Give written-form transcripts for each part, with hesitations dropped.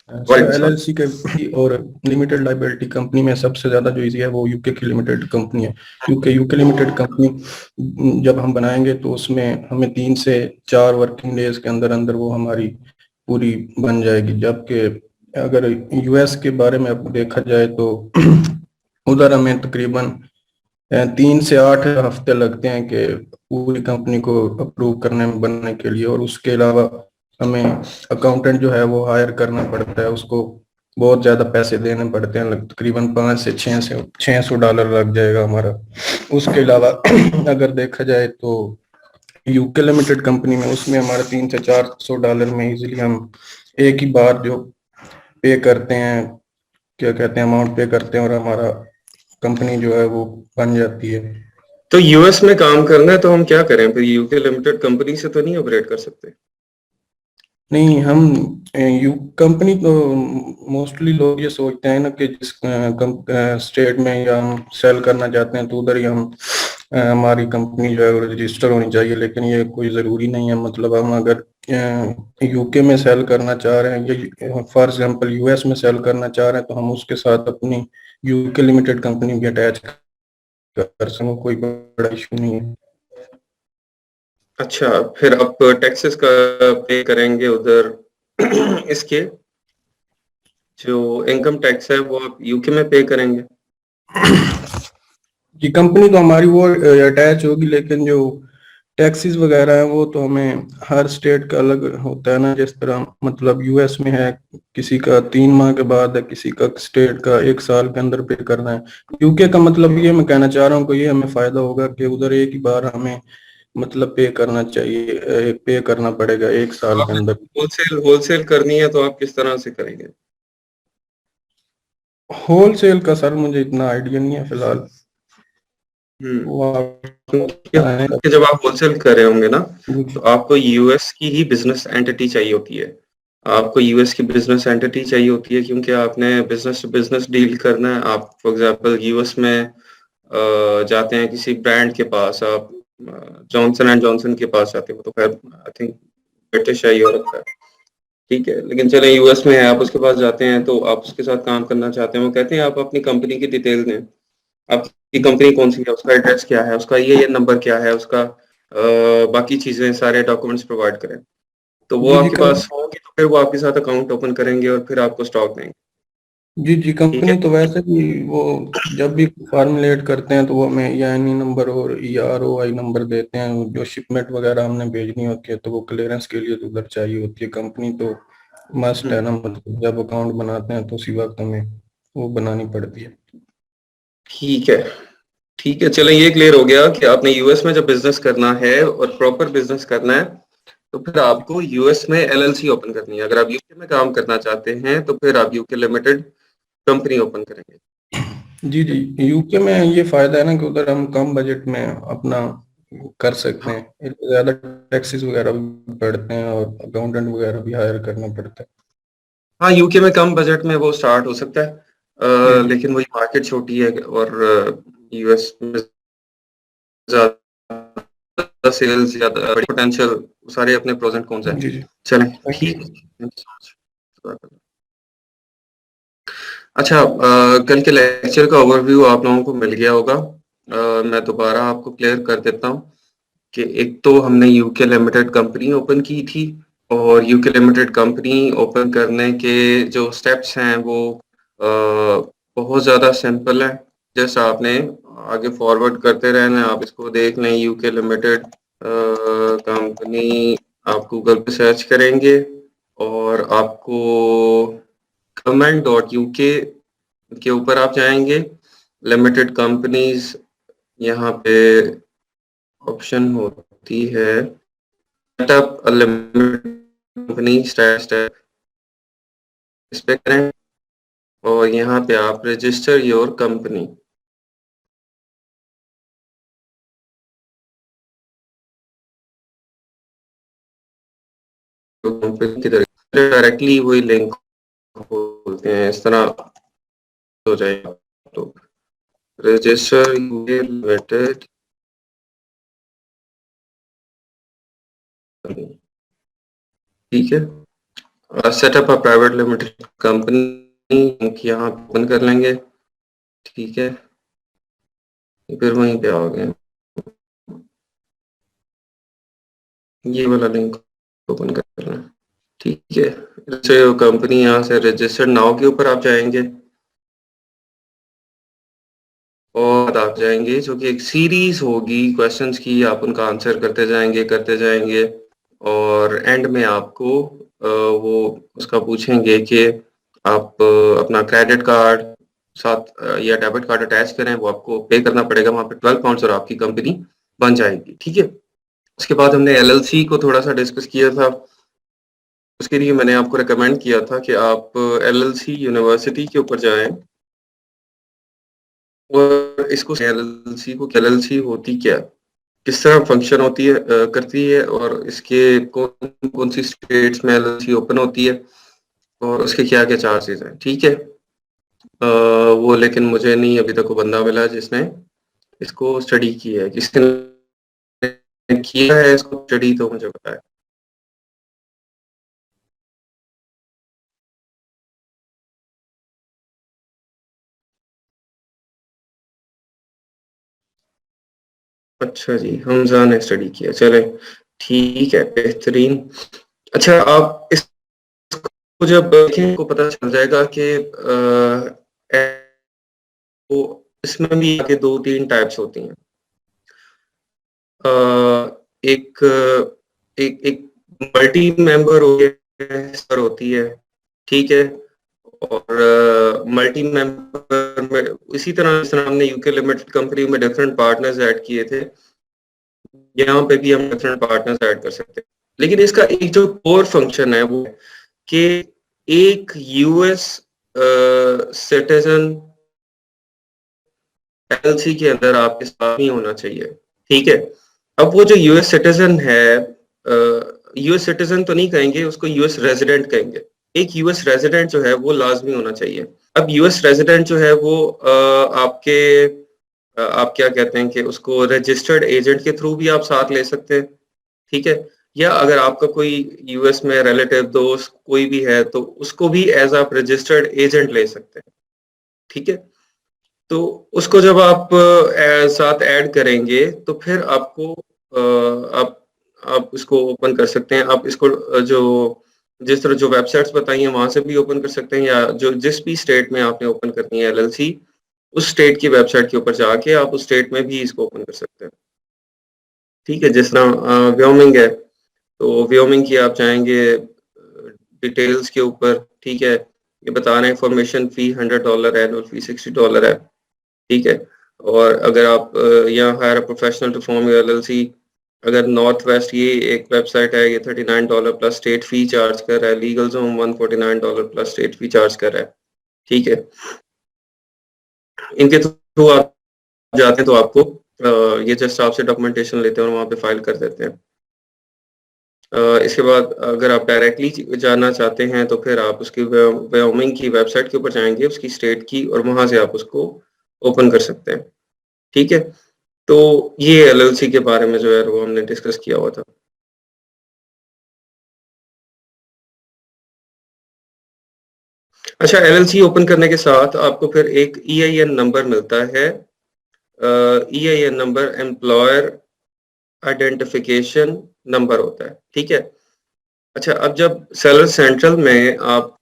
Sir वालेकुम सलाम। LLC के और लिमिटेड लाइबिलिटी कंपनी में सबसे ज़्यादा जो इजी है वो यूके की लिमिटेड कंपनी है। यूके यूके लिमिटेड कंपनी जब हम बनाएंगे तो उसमें हमें 3 से 4 वर्किंग डेज के अंदर अंदर वो हमारी पूरी बन जाएगी। जबकि अगर यूएस के बारे में अब देखा जाए तो उधर हमें तकरीबन 3 से 8 हफ्ते लगते हैं कि पूरी कंपनी को अप्रूव करने में बनने के लिए। और उसके अलावा हमें अकाउंटेंट जो है वो हायर करना पड़ता है, उसको बहुत ज़्यादा पैसे देने पड़ते हैं, तकरीबन 5 से 600 डॉलर लग जाएगा हमारा। उसके अलावा अगर देखा जाए तो यूके लिमिटेड कंपनी में उसमें हमारे 3 से 400 डॉलर में इजीली हम एक ही बार जो पे करते हैं, क्या कहते हैं, अमाउंट पे करते हैं और हमारा कंपनी जो है वो बन जाती है। तो यूएस में काम करना है तो हम क्या करें फिर? यूके लिमिटेड कंपनी से तो नहीं ऑपरेट कर सकते? नहीं, हम यू कंपनी तो मोस्टली लोग ये सोचते हैं ना कि जिस स्टेट में या हम सेल करना चाहते हैं तो उधर ही हम हमारी कंपनी जो है वो रजिस्टर होनी चाहिए, लेकिन ये कोई ज़रूरी नहीं है। मतलब हम अगर यूके में सेल करना चाह रहे हैं या फॉर एग्जांपल यूएस में सेल करना चाह रहे हैं तो हम उसके साथ अपनी यूके लिमिटेड कंपनी भी अटैच कर सकें, कोई बड़ा इशू नहीं है। अच्छा, फिर आप टैक्सेस का पे करेंगे उधर इसके जो इनकम टैक्स है वो आप यूके में पे करेंगे? जी, कंपनी तो हमारी वो अटैच होगी, लेकिन जो टैक्सेस वगैरह है वो तो हमें हर स्टेट का अलग होता है ना। जिस तरह मतलब यूएस में है, किसी का 3 माह के बाद है, किसी का स्टेट का 1 साल के अंदर पे करना है। यूके का मतलब ये मैं कहना चाह रहा हूँ कि ये हमें फायदा होगा कि उधर एक ही बार हमें मतलब पे करना चाहिए, पे करना पड़ेगा 1 साल के आपने अंदर। होलसेल होलसेल करनी है तो आप किस तरह से करेंगे? होलसेल का सर मुझे इतना आइडिया नहीं है फिलहाल, हम्म। वो आप बताएं। कि जब आप होलसेल कर रहे होंगे ना, तो आपको यूएस की ही बिजनेस एंटिटी चाहिए होती है। आपको यूएस की बिजनेस एंटिटी चाहिए होती है क्योंकि आपने बिजनेस टू बिजनेस डील करना है। आप फॉर एग्जांपल यूएस में जाते हैं किसी ब्रांड के पास, आप जॉनसन एंड जॉनसन के पास जाते हो तो खैर आई थिंक ब्रिटिश है, यूरोप का है, ठीक है। लेकिन चले यूएस में है, आप उसके पास जाते हैं तो आप उसके साथ काम करना चाहते हैं। वो कहते हैं आप अपनी कंपनी की डिटेल दें, आपकी कंपनी कौन सी है, उसका एड्रेस क्या है, उसका ये नंबर क्या है, उसका बाकी चीजें सारे डॉक्यूमेंट्स प्रोवाइड करें। तो वो जी जी आपके पास होंगी तो फिर वो आपके साथ अकाउंट ओपन करेंगे और फिर आपको स्टॉक देंगे। जी जी, ठीक है। कंपनी तो वैसे भी वो जब भी फॉर्मुलेट करते हैं तो वो हमें ईआईएनई नंबर और ईआरओआई नंबर देते हैं। जो शिपमेंट वगैरह हमने भेजनी होती है तो वो क्लियरेंस के लिए तो उधर चाहिए होती है। कंपनी तो मस्ट है हम्म, ना, मतलब जब अकाउंट बनाते हैं तो उसी वक्त हमें वो बनानी पड़ती है। ठीक है। ठीक है, चलें ये क्लियर हो गया कि आपने यूएस में जब बिजनेस करना है और प्रॉपर बिजनेस करना है तो फिर आपको यूएस में एलएलसी ओपन करनी है। अगर आप यूके में काम करना चाहते हैं तो फिर आप यूके लिमिटेड कंपनी ओपन करेंगे। जी जी, यूके में ये फायदा है ना कि उधर हम कम बजट में अपना कर सकते हाँ। हैं। इसमें ज्यादा टैक्सेस वगैरह भी पड़ते हैं और अकाउंटेंट वगैरह भी हायर करना पड़ता हाँ, यूके में कम बजट में वो स्टार्ट हो सकता है, है। जी जी। लेकिन वही मार्केट छोटी है और यूएस में ज्यादा सेल्स, ज्यादा बड़ी पोटेंशियल, सारे अपने प्रोज एंड कॉन्स हैं। जी जी, चलें, थैंक ठीक यू। है, थैंक यू सो मच। अच्छा, कल के लेक्चर का ओवरव्यू आप लोगों को मिल गया होगा। मैं दोबारा आपको क्लियर कर देता हूँ कि एक तो हमने यूके लिमिटेड कंपनी ओपन की थी और यूके लिमिटेड कंपनी ओपन करने के जो स्टेप्स हैं वो बहुत ज़्यादा सिंपल है। जैसा आपने आगे फॉरवर्ड करते रहना है, आप इसको देख लें। यूके लिमिटेड कंपनी आप गूगल पे सर्च करेंगे और आपको government.uk के ऊपर आप जाएंगे। लिमिटेड कंपनीज यहाँ पे ऑप्शन होती है, setup a limited company, step step इस पे करें और यहाँ पे आप रजिस्टर योर कंपनी। तो कंपनी की डायरेक्टली वही लिंक खोलते हैं, इस तरह हो जाएगा। तो रजिस्टर यूके लिमिटेड, ठीक है। Setup a private limited company की यहाँ ओपन कर लेंगे, ठीक है। फिर वहीं पे आओगे, ये वाला लिंक ओपन कर लें, ठीक है। जैसे कंपनी यहाँ से रजिस्टर्ड नाउ के ऊपर आप जाएंगे और आप जाएंगे, जो कि एक सीरीज होगी क्वेश्चंस की, आप उनका आंसर करते जाएंगे और एंड में आपको वो उसका पूछेंगे कि आप अपना क्रेडिट कार्ड साथ या डेबिट कार्ड अटैच करें, वो आपको पे करना पड़ेगा वहाँ पे 12 पाउंड्स और आपकी कंपनी बन जाएगी, ठीक है। उसके बाद हमने एलएलसी को थोड़ा सा डिस्कस किया था। उसके लिए मैंने आपको रिकमेंड किया था कि आप एलएलसी यूनिवर्सिटी के ऊपर जाएं और इसको एलएलसी होती क्या, किस तरह फंक्शन होती है, करती है, और इसके कौन कौन सी स्टेट्स में एलएलसी ओपन होती है और उसके क्या क्या चार्जेस हैं, ठीक है। वो लेकिन मुझे नहीं अभी तक वो बंदा मिला जिसने इसको स्टडी किया है, किसने किया है इसको स्टडी, तो मुझे बताया। अच्छा जी, हमजा ने स्टडी किया, चले ठीक है, बेहतरीन। अच्छा, आप इसको जब देखें को पता चल जाएगा कि तो इसमें भी आगे 2-3 टाइप्स होती हैं। अ, एक एक एक मल्टी मेंबर सर होती है, ठीक है। और मल्टी मेंबर में इसी तरह जिस तरह हमने यूके लिमिटेड कंपनी में डिफरेंट पार्टनर्स ऐड किए थे, यहाँ पे भी हम डिफरेंट पार्टनर्स ऐड कर सकते हैं। लेकिन इसका एक जो कोर फंक्शन है वो है कि एक यूएस सिटीजन एलसी के अंदर आपके साथ ही होना चाहिए, ठीक है। अब वो जो यूएस सिटीजन है, यूएस सिटीजन तो नहीं कहेंगे उसको, यूएस रेजिडेंट कहेंगे। एक यूएस रेजिडेंट जो है वो लाजमी होना चाहिए। अब यूएस रेजिडेंट जो है वो आपके आप क्या कहते हैं कि उसको रजिस्टर्ड एजेंट के थ्रू भी आप साथ ले सकते हैं, ठीक है। या अगर आपका कोई यूएस में रिलेटिव दोस्त कोई भी है तो उसको भी एज आप रजिस्टर्ड एजेंट ले सकते हैं, ठीक है। तो उसको जब आप साथ ऐड करेंगे तो फिर आपको आप इसको ओपन कर सकते हैं। आप इसको जो जिस तरह जो वेबसाइट्स बताई हैं वहां से भी ओपन कर सकते हैं, या जो जिस भी स्टेट में आपने ओपन करनी है एलएलसी, उस स्टेट की वेबसाइट के ऊपर जाके आप उस स्टेट में भी इसको ओपन कर सकते हैं, ठीक है। जिस तरह व्योमिंग है, तो व्योमिंग की आप जाएंगे डिटेल्स के ऊपर, ठीक है। ये बता रहे हैं फॉर्मेशन फी $100 है, एनुअल फी $60 है, ठीक है। और अगर आप यहाँ hire professional to form your LLC, अगर नॉर्थ वेस्ट ये एक वेबसाइट है, ये $39 प्लस स्टेट फी चार्ज कर रहा है, legal zone $149 plus state fee charge कर रहा है, ठीक है। इनके थ्रू आप जाते हैं तो आपको ये जस्ट आपसे डॉक्यूमेंटेशन लेते हैं और वहाँ पे फाइल कर देते हैं। इसके बाद अगर आप डायरेक्टली जाना चाहते हैं तो फिर आप उसकी व्योमिंग की वेबसाइट के ऊपर जाएंगे, उसकी स्टेट की, और वहां से आप उसको ओपन कर सकते हैं, ठीक है। तो ये एलएलसी के बारे में जो है वो हमने डिस्कस किया हुआ था। अच्छा, एलएलसी ओपन करने के साथ आपको फिर एक ईआईएन नंबर मिलता है। EIN number employer identification number होता है, ठीक है। अच्छा, अब जब सेलर सेंट्रल में आप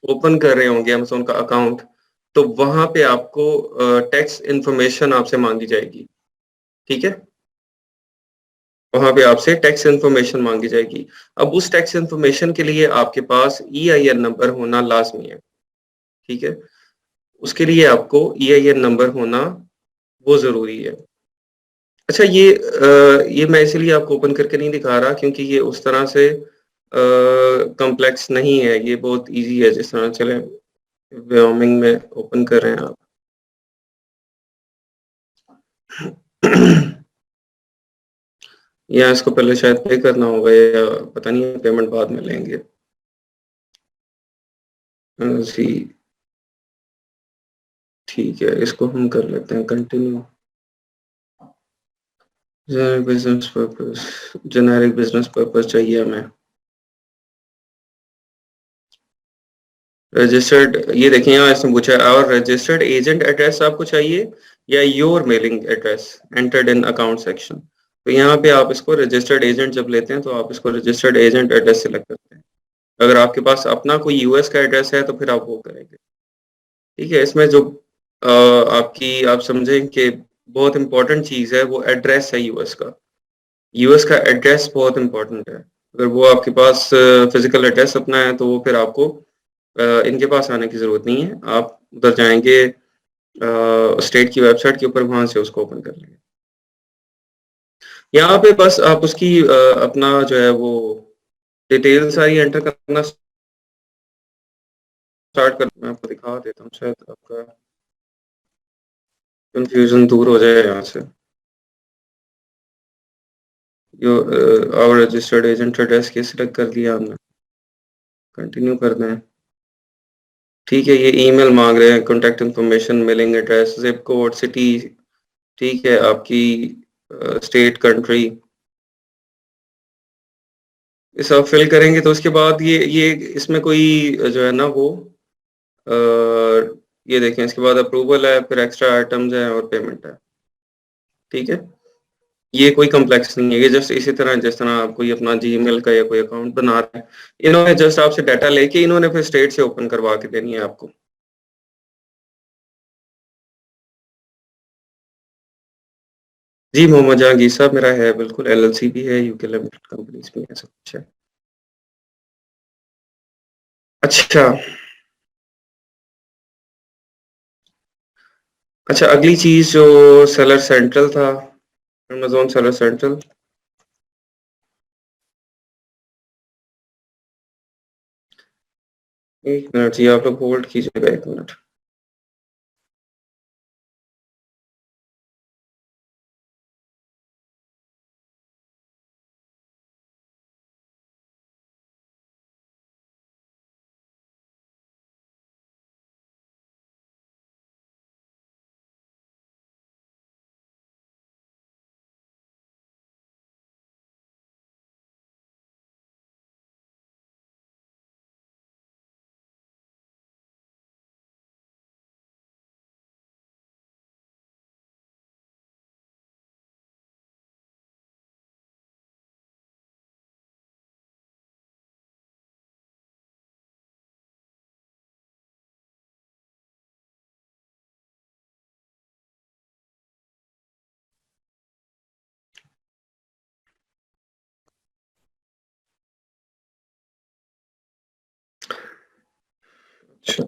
ओपन कर रहे होंगे अमेज़न का अकाउंट, तो वहां पे आपको टैक्स इंफॉर्मेशन आपसे मांगी जाएगी, ठीक है। वहां पे आपसे टैक्स इन्फॉर्मेशन मांगी जाएगी। अब उस टैक्स इन्फॉर्मेशन के लिए आपके पास ईआईएन नंबर होना लाजमी है, ठीक है। उसके लिए आपको ईआईएन नंबर होना वो जरूरी है। अच्छा, ये मैं इसलिए आपको ओपन करके नहीं दिखा रहा क्योंकि ये उस तरह से कॉम्प्लेक्स नहीं है, ये बहुत इजी है। जिस तरह चले व्योमिंग में ओपन कर रहे हैं आप या इसको पहले शायद पे करना होगा, या पता नहीं पेमेंट बाद में लेंगे जी। ठीक है, इसको हम कर लेते हैं कंटिन्यू। जेनेरिक बिजनेस पर्पस चाहिए हमें। रजिस्टर्ड, ये देखिए यहाँ इसमें पूछा है और रजिस्टर्ड एजेंट एड्रेस आपको चाहिए या your mailing address entered in account section. तो यहाँ पे आप इसको रजिस्टर्ड एजेंट जब लेते हैं तो आप इसको रजिस्टर्ड एजेंट एड्रेस सेलेक्ट करते हैं। अगर आपके पास अपना कोई यूएस का एड्रेस है तो फिर आप वो करेंगे। ठीक है, इसमें जो आपकी आप समझें कि बहुत इंपॉर्टेंट चीज़ है वो एड्रेस है यूएस का। यूएस का एड्रेस बहुत इंपॉर्टेंट है। अगर वो आपके पास फिजिकल एड्रेस अपना है तो वो फिर आपको इनके पास आने की ज़रूरत नहीं है। आप उधर जाएंगे स्टेट की वेबसाइट के ऊपर, वहां से उसको ओपन कर लेंगे। यहाँ पे बस आप उसकी अपना जो है वो डिटेल सारी एंटर करना स्टार्ट कर। मैं आपको दिखा देता हूँ, शायद आपका कंफ्यूजन दूर हो जाए यहाँ से। और रजिस्टर्ड एजेंट एड्रेस के सिलेक्ट कर दिया हमने, कंटिन्यू करना है। ठीक है, ये ईमेल मांग रहे हैं, contact information, mailing address, zip code, city, ठीक है, आपकी स्टेट, कंट्री, ये सब फिल करेंगे। तो उसके बाद ये इसमें कोई जो है ना वो अ, ये देखें, इसके बाद अप्रूवल है, फिर एक्स्ट्रा आइटम्स है और पेमेंट है। ठीक है, ये कोई कॉम्प्लेक्स नहीं है, ये जस्ट इसी तरह जिस तरह आप कोई अपना जीमेल का या कोई अकाउंट बना रहे हैं, इन्होंने जस्ट आपसे डाटा लेके इन्होंने फिर स्टेट से ओपन करवा के देनी है आपको। जी, मोहम्मद जहांगीर साहब मेरा है, बिल्कुल एलएलसी भी है, यूके लिमिटेड कंपनीज भी है, सब कुछ है। अच्छा, अच्छा, अगली चीज जो सेलर सेंट्रल था, अमेज़न सेलर सेंट्रल। एक मिनट जी, आप लोग होल्ड कीजिएगा, एक मिनट। अच्छा,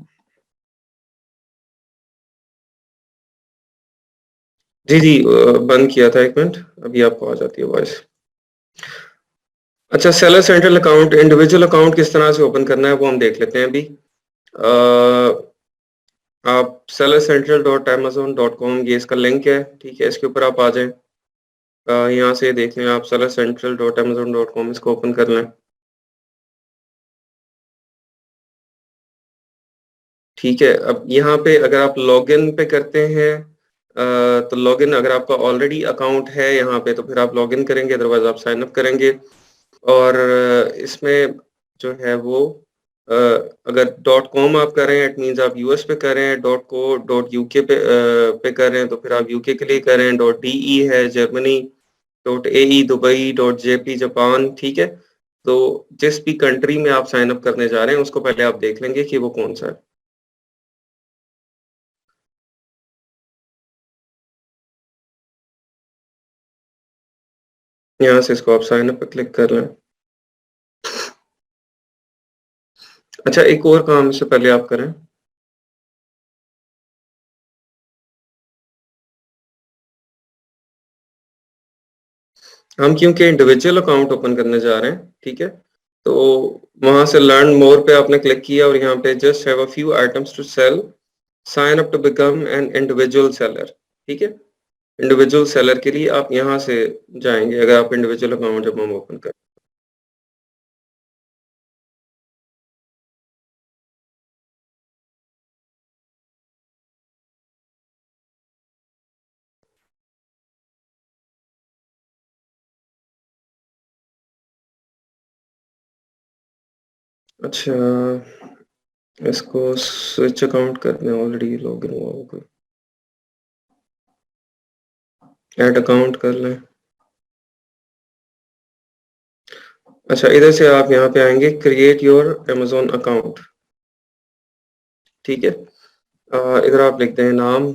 जी जी, बंद किया था, एक मिनट, अभी आपको आ जाती है वॉइस। अच्छा, seller central account, individual account किस तरह से ओपन करना है वो हम देख लेते हैं अभी। आप sellercentral.amazon.com, ये इसका लिंक है, ठीक है, इसके ऊपर आप आ जाएं। यहाँ से देख लें आप, sellercentral.amazon.com, इसको ओपन कर लें। ठीक है, अब यहाँ पे अगर आप लॉगिन पे करते हैं तो लॉगिन, अगर आपका ऑलरेडी अकाउंट है यहाँ पे तो फिर आप लॉगिन करेंगे, अदरवाइज आप साइन अप करेंगे। और इसमें जो है वो अगर डॉट कॉम आप कर रहे हैं, इट मीन्स आप यूएस पे कर रहे हैं, डॉट को डॉट यूके पे कर रहे हैं तो फिर आप यूके के लिए कर रहे हैं, डॉट डीई है जर्मनी, डॉट एई दुबई, डॉट जेपी जापान। ठीक है, तो जिस भी कंट्री में आप साइन अप करने जा रहे हैं उसको पहले आप देख लेंगे कि वो कौन सा है। यहाँ से इसको आप साइन अप पे क्लिक कर लें। अच्छा, एक और काम इससे पहले आप करें। हम क्योंकि इंडिविजुअल अकाउंट ओपन करने जा रहे हैं, ठीक है, तो वहां से लर्न मोर पे आपने क्लिक किया और यहाँ पे just have a few items to sell, sign up to become an individual seller. ठीक है, इंडिविजुअल सेलर के लिए आप यहाँ से जाएंगे अगर आप इंडिविजुअल अकाउंट जब हम ओपन करें। अच्छा, इसको स्विच अकाउंट करने ऑलरेडी लॉग इन हुआ होगा, ऐड अकाउंट कर लें। अच्छा, इधर से आप यहाँ पे आएंगे क्रिएट योर अमेजोन अकाउंट, ठीक है। इधर आप लिखते हैं नाम,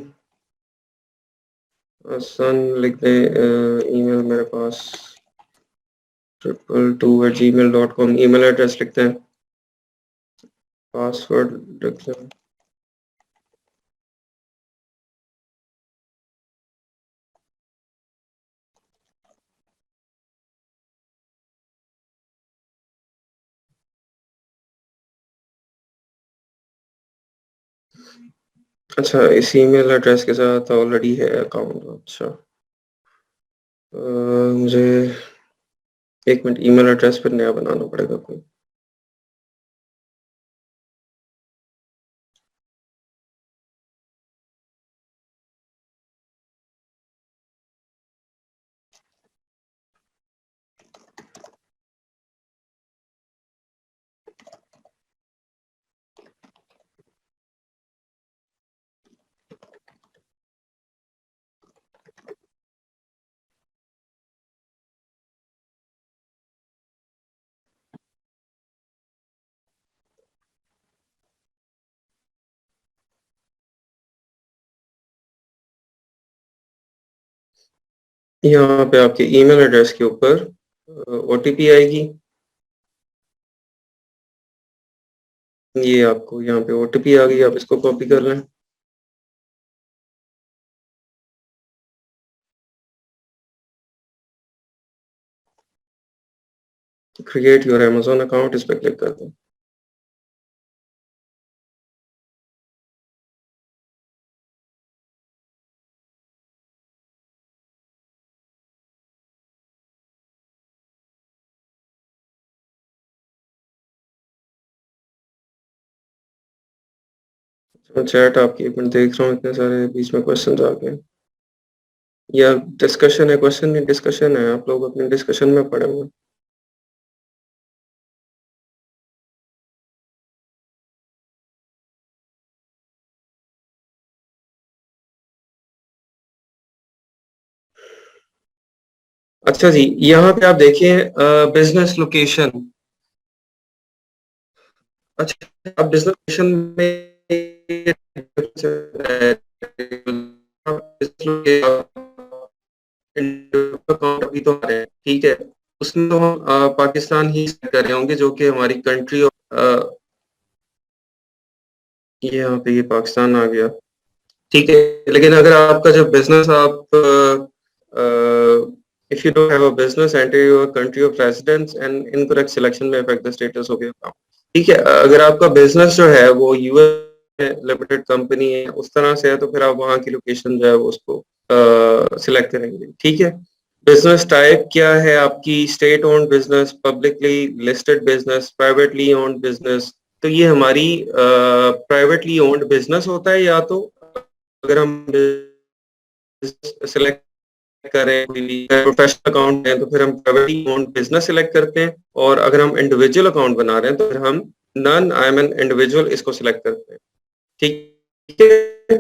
सन लिख दें, ईमेल मेरे पास 222@gmail.com ईमेल एड्रेस लिखते हैं, पासवर्ड लिखते हैं। अच्छा, इस ईमेल एड्रेस के साथ ऑलरेडी है अकाउंट। अच्छा, मुझे एक मिनट, ईमेल एड्रेस फिर नया बनाना पड़ेगा कोई। यहाँ पे आपके ईमेल एड्रेस के ऊपर ओटीपी आएगी, ये आपको यहाँ पे ओटीपी आ गई, आप इसको कॉपी कर लें। क्रिएट योर अमेजोन अकाउंट, इस पर क्लिक कर दें। चैट आपकी एक मिनट देख रहा हूँ, इतने सारे बीच में क्वेश्चन आ गए, या डिस्कशन है, क्वेश्चन नहीं डिस्कशन है, आप लोग अपने डिस्कशन में पड़े हुए। अच्छा जी, यहाँ पे आप देखिए बिजनेस लोकेशन। अच्छा, आप बिजनेस लोकेशन में अकाउंट अभी तो आ रहे हैं, ठीक है, उसमें तो हम पाकिस्तान ही कर रहे होंगे जो कि हमारी कंट्री, और ये यहाँ पे ये पाकिस्तान आ गया, ठीक है। लेकिन अगर आपका जो बिजनेस आप if you don't have a business enter your country of residence and incorrect selection में affect the status of your account, ठीक है। अगर आपका बिजनेस जो है वो यूएस लिमिटेड कंपनी है, उस तरह से है, तो फिर आप वहाँ की लोकेशन जो है वो उसको सिलेक्ट करेंगे, ठीक है। बिजनेस टाइप क्या है आपकी, state owned business, publicly listed business, privately owned business. तो ये हमारी प्राइवेटली ओन्ड बिजनेस होता है, या तो अगर हम सिलेक्ट करें प्रोफेशनल अकाउंट है तो फिर हम प्राइवेटली ओन्ड बिजनेस सिलेक्ट करते हैं, और अगर हम इंडिविजुअल अकाउंट बना रहे हैं तो फिर हम none I am an individual इसको सिलेक्ट करते हैं, ठीक है।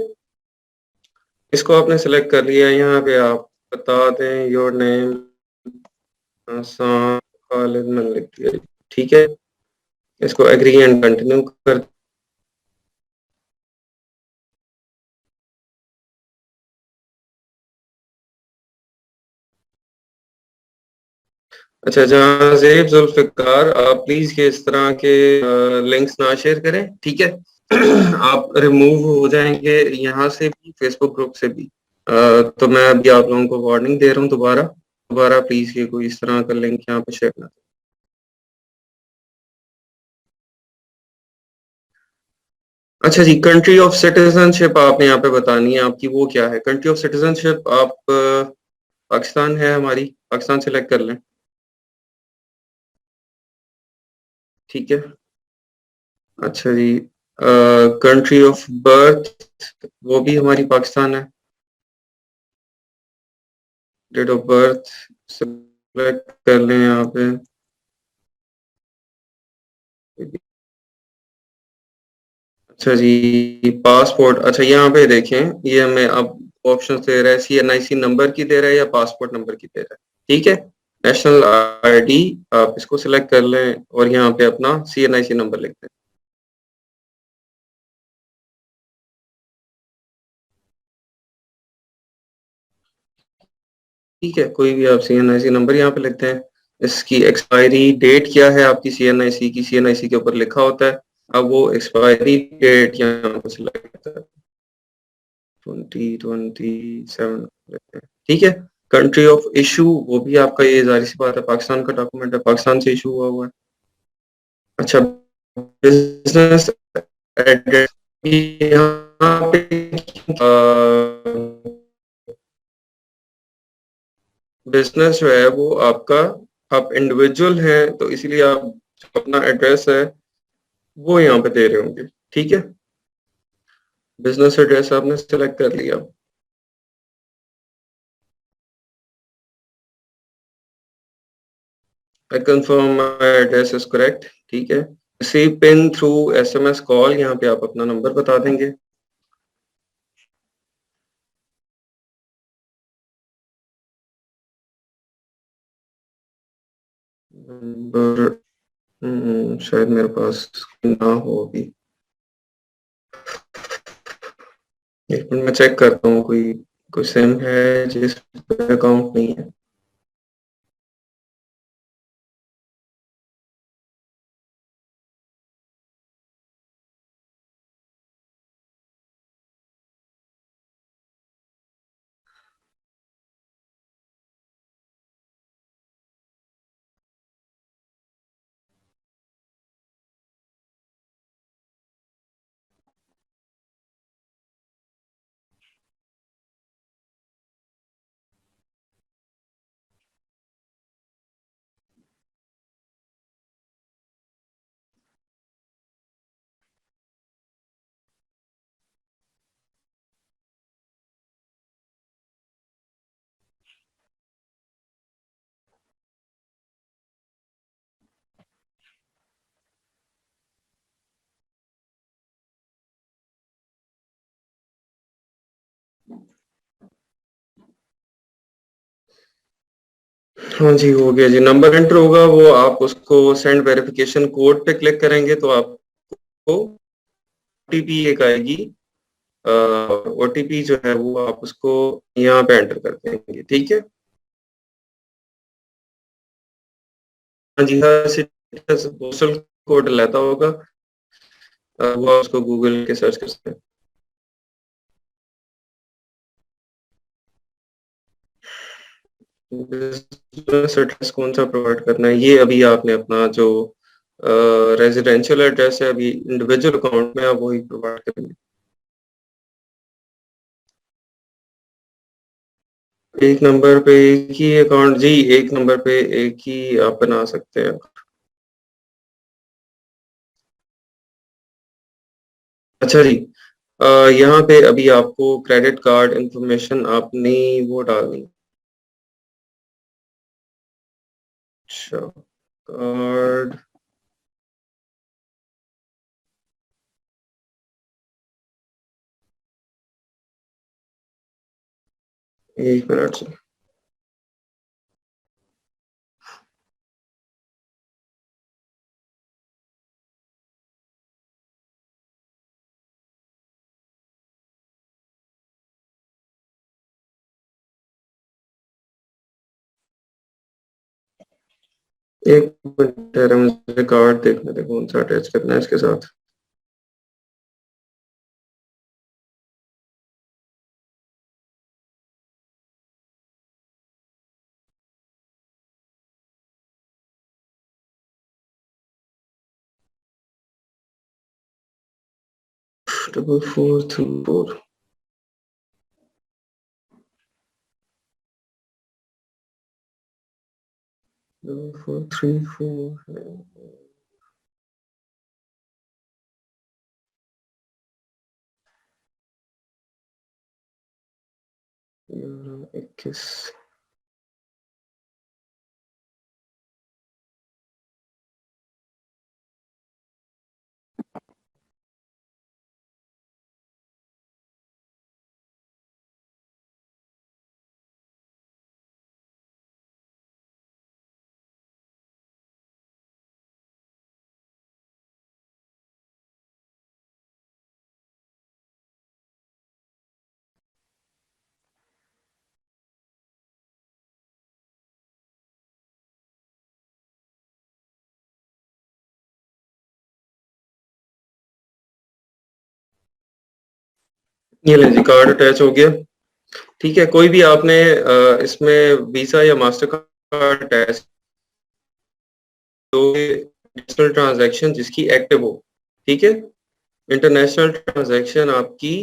इसको आपने सिलेक्ट कर लिया, यहाँ पे आप बता दें योर नेम, खालिद मैंने लिख दिया, ठीक है। इसको एग्री एंड कंटिन्यू कर। अच्छा, जहाँ जेब जुल्फिकार, आप प्लीज ये इस तरह के लिंक्स ना शेयर करें, ठीक है। आप रिमूव हो जाएंगे यहाँ से भी, फेसबुक ग्रुप से भी। तो मैं अभी आप लोगों को वार्निंग दे रहा हूँ, दोबारा दोबारा प्लीज ये कोई इस तरह का लिंक यहाँ पे शेयर ना। अच्छा जी, कंट्री ऑफ सिटीजनशिप आपने यहाँ पे बतानी है आपकी, वो क्या है कंट्री ऑफ सिटीजनशिप। आप पाकिस्तान है हमारी, पाकिस्तान सेलेक्ट कर लें, ठीक है। अच्छा जी, कंट्री ऑफ बर्थ वो भी हमारी पाकिस्तान है, डेट ऑफ बर्थ सेलेक्ट कर लें यहाँ पे। अच्छा जी, पासपोर्ट। अच्छा, यहाँ पे देखें, ये हमें अब ऑप्शन दे रहा है, CNIC नंबर की दे रहा है या पासपोर्ट नंबर की दे रहा है। ठीक है, नेशनल आईडी आप इसको सिलेक्ट कर लें और यहाँ पे अपना CNIC नंबर लिख दें। ठीक है, कोई भी आप CNIC नंबर यहाँ पे लिखते हैं। इसकी एक्सपायरी डेट क्या है आपकी CNIC की, CNIC के ऊपर लिखा होता है। अब वो एक्सपायरी डेट यहाँ पे सिलेक्ट है, 2027 लेते हैं। ठीक है, कंट्री ऑफ इशू वो भी आपका, ये जाहिर सी बात है पाकिस्तान का डॉक्यूमेंट है, पाकिस्तान से इशू हुआ हुआ है। अच्छा, बिजनेस एड्रेस यहाँ पे बिजनेस जो है वो आपका, आप इंडिविजुअल हैं तो इसीलिए आप जो अपना एड्रेस है वो यहाँ पे दे रहे होंगे। ठीक है, बिजनेस एड्रेस आपने सेलेक्ट कर लिया। I confirm my address is correct. ठीक है, receive pin through SMS call, यहाँ पे आप अपना नंबर बता देंगे। नंबर शायद मेरे पास ना हो अभी, एक मिनट मैं चेक करता हूँ, कोई कोई सिम है जिस पे अकाउंट नहीं है। हाँ जी, हो गया जी, नंबर एंटर होगा, वो आप उसको सेंड वेरिफिकेशन कोड पे क्लिक करेंगे तो आपको OTP एक आएगी। OTP जो है वो आप उसको यहाँ पे एंटर कर देंगे। ठीक है, हाँ जी, हर सिटी का पोस्टल कोड लेता होगा, वो आप उसको गूगल के सर्च कर सकते हैं। बिजनेस एड्रेस कौन सा प्रोवाइड करना है, ये अभी आपने अपना जो रेजिडेंशियल एड्रेस है अभी इंडिविजुअल अकाउंट में आप वही प्रोवाइड करेंगे। एक नंबर पे एक ही अकाउंट जी, एक नंबर पे एक ही आप बना सकते हैं। अच्छा जी, यहाँ पे अभी आपको क्रेडिट कार्ड इंफॉर्मेशन आपने वो डालनी। अच्छा, कार्ड, एक मिनट से, एक मिनट ठहरे, मुझे कार्ड देखने दे कौन सा अटैच करना है इसके साथ। 4434। 4434 21। ये ले जी, कार्ड अटैच हो गया। ठीक है, कोई भी आपने इसमें वीजा या मास्टर कार्ड अटैच, तो इंटरनेशनल ट्रांजैक्शन जिसकी एक्टिव हो, ठीक है, इंटरनेशनल ट्रांजैक्शन आपकी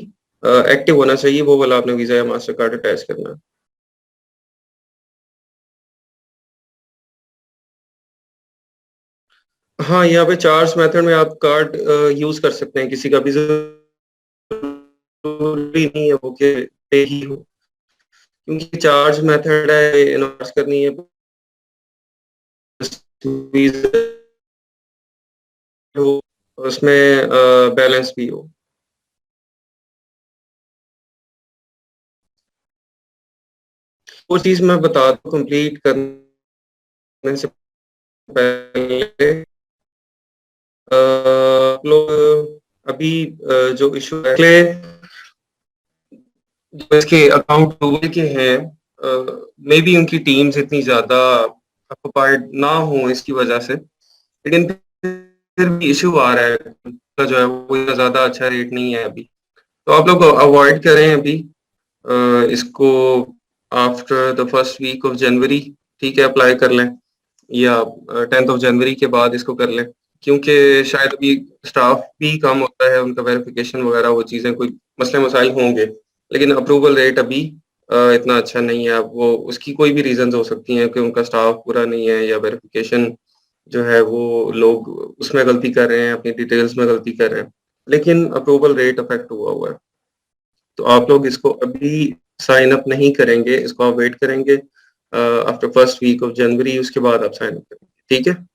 एक्टिव होना चाहिए, वो वाला आपने वीजा या मास्टर कार्ड अटैच करना है। हाँ, यहाँ पे चार्ज मेथड में आप कार्ड यूज कर सकते हैं, किसी का भी जरूरी नहीं है वो के पे ही हो, क्योंकि चार्ज मेथड है, इन्वेस्ट करनी है, वीजा हो, उसमें बैलेंस भी हो। वो चीज मैं बता दूं, कंप्लीट करने से पहले आप लोग अभी जो इशू है, जो इसके अकाउंट गूगल के हैं, मे बी उनकी टीम्स इतनी ज्यादा ऑक्युपाइड ना हो इसकी वजह से, लेकिन फिर भी इशू आ रहा है, तो जो है वो इतना ज्यादा अच्छा रेट नहीं है अभी, तो आप लोग अवॉइड करें अभी इसको, after the first week of January, ठीक है, अप्लाई कर लें, या 10th ऑफ जनवरी के बाद इसको कर लें, क्योंकि शायद अभी स्टाफ भी कम होता है, उनका वेरिफिकेशन वगैरह वो चीज़ें, कोई मसले मसाइल होंगे, लेकिन अप्रूवल रेट अभी इतना अच्छा नहीं है। अब वो उसकी कोई भी रीजंस हो सकती हैं कि उनका स्टाफ पूरा नहीं है, या वेरिफिकेशन जो है वो लोग उसमें गलती कर रहे हैं, अपनी डिटेल्स में गलती कर रहे हैं, लेकिन अप्रूवल रेट अफेक्ट हुआ हुआ है। तो आप लोग इसको अभी साइन अप नहीं करेंगे, इसको आप वेट करेंगे after first week of January, उसके बाद आप साइन अप करेंगे, ठीक है।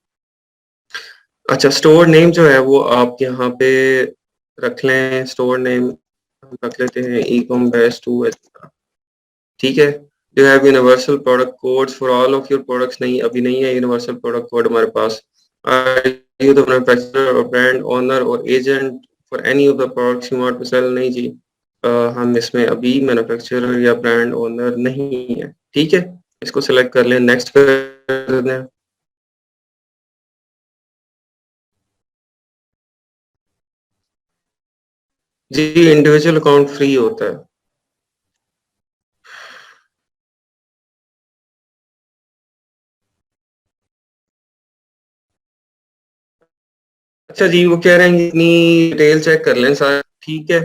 अच्छा, स्टोर नेम जो है वो आप यहाँ पे रख लें, स्टोर नेम हम रख लेते हैं ई कॉम बेस्ट 2, ठीक है। Do have universal product codes for all of your products? नहीं, अभी नहीं है यूनिवर्सल प्रोडक्ट कोड हमारे पास। आर यू द मैन्युफैक्चरर और ब्रांड ओनर और agent for any of the products you want to sell? नहीं जी, हम इसमें अभी मैन्युफैक्चरर या ब्रांड ओनर नहीं है, ठीक है। इसको सिलेक्ट कर लें, नेक्स्ट कर दें। जी, इंडिविजुअल अकाउंट फ्री होता है। अच्छा जी, वो कह रहे हैं इतनी डिटेल चेक कर लें सारी, ठीक है,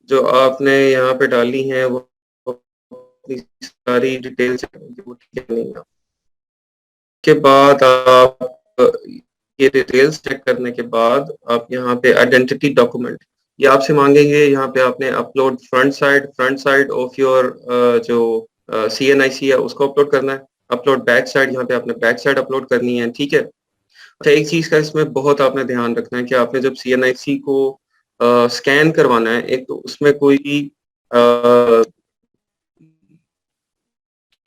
जो आपने यहाँ पे डाली है वो अपनी सारी डिटेल चेक करेंगे, वो ठीक है नहीं है। के बाद आप ये डिटेल्स चेक करने के बाद आप यहाँ पे आइडेंटिटी डॉक्यूमेंट, ये आपसे मांगेंगे, यहाँ पे आपने upload front side of your जो CNIC है उसको अपलोड करना है, अपलोड बैक साइड, यहाँ पे आपने बैक साइड अपलोड करनी है, ठीक है। अच्छा, एक चीज का इसमें बहुत आपने ध्यान रखना है कि आपने जब CNIC को स्कैन करवाना है, एक तो उसमें कोई भी